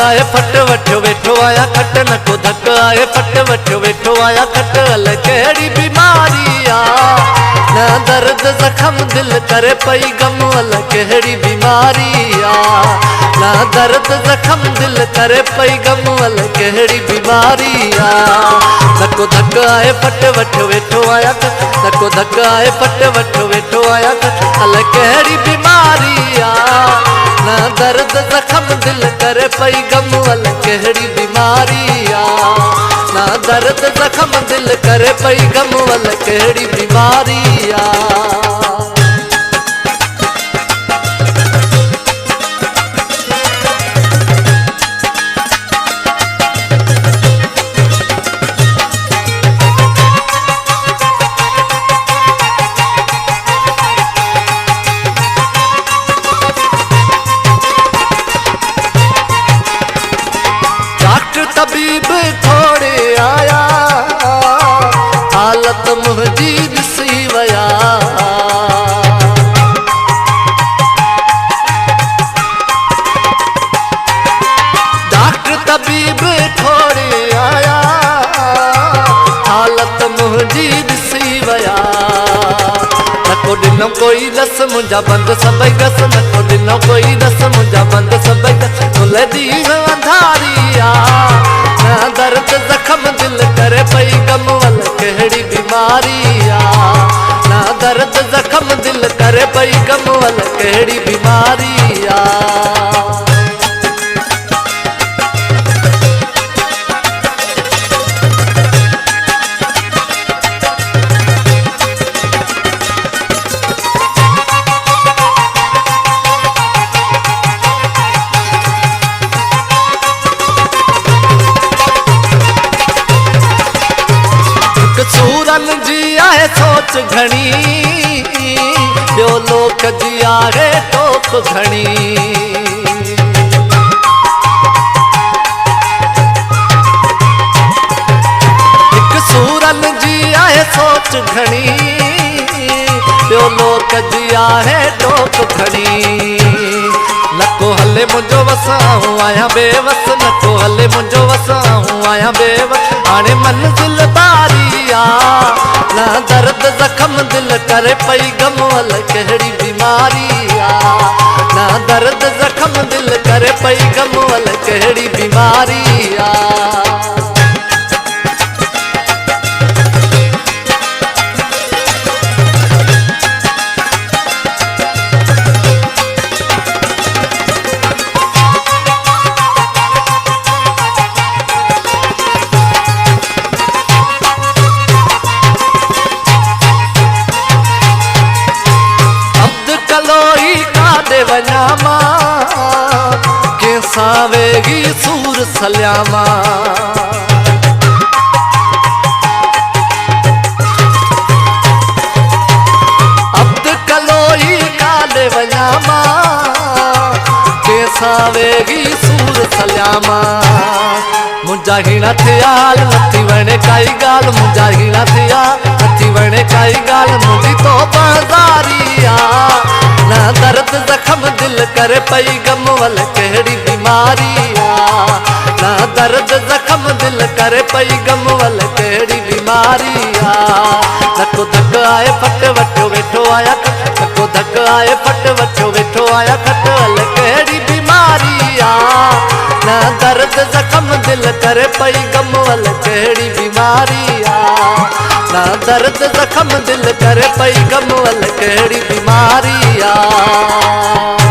आए फट वठो वेठो आया खट नको धक आए फट वठो वेठो आया खट अल कहिड़ी बीमारी आ न दर्द जख्म दिल करे पई गम अल कहिड़ी बीमारी आ न दर्द जख्म दिल करे पई गम अल कहिड़ी बीमारी आ नको धक आए फट वठो वेठो आया खट नको धक आए फट वठो वेठो आया खट अल कहिड़ी बीमारी आ ना दर्द जख्म दिल करे पई गम अल कहिड़ी बीमारी आ ना दर्द जख्म दिल करे पई गम अल कहिड़ी बीमारी आ तबीब थोड़े आया हालत मुझी ॾिसी वया डॉक्टर तबीब थोड़े आया हालत मुझी ॾिसी वया नको ॾिनो कोई दस मुंहिंजा बंद सभई गस नको ॾिनो कोई दस मुंहिंजा बंद सभई गस मुल ॾींहुं अंधारी आ ना दर्द जख्म दिल करे पई गम अल कहिड़ी बीमारी आ ना दर्द जख्म दिल करे पई गम अल कहिड़ी बीमारी आ सूरन जी आहे सोच घणी ॿियो लोक जी आहे टोक घणी हिकु सूरन जी आहे सोच घणी ॿियो लोक जी आहे टोक घणी नको हले मुंहिंजो वसाऊं आहियां बेवस नको हले मुंहिंजो वसाऊं आहियां बेवस हाणे मंज़िल बारी आ ना दर्द जख्म दिल करे पई गम अल कहिड़ी बीमारी आ ना दर्द जख्म दिल करे पई गम अल कहिड़ी बीमारी आ वञा मां कंहिंसां वेगी सूर सलियामा अब्द कलोई काॾे वञा मां कंहिंसां वेगी सूर सलियामा मुंहिंजा हीणा थिया नथी वणे काई ॻाल्हि मुंहिंजा हीणा थिया नथी वणे काई ॻाल्हि मुंहिंजी तो बाज़ारी आ ना दर्द जख्म दिल करे पई गम अल कहिड़ी बीमारी आ ना दर्द जख्म दिल करे पई गम अल कहिड़ी बीमारी आ नको धक आए फट वठो वेठो आया खट नको धक आए फट वठो वेठो आया खट अल कहिड़ी बीमारी आ ना दर्द जख्म दिल करे पई गम अल कहिड़ी बीमारी आ ना दर्द जख्म दिल करे पई गम अल कहिड़ी बीमारी आ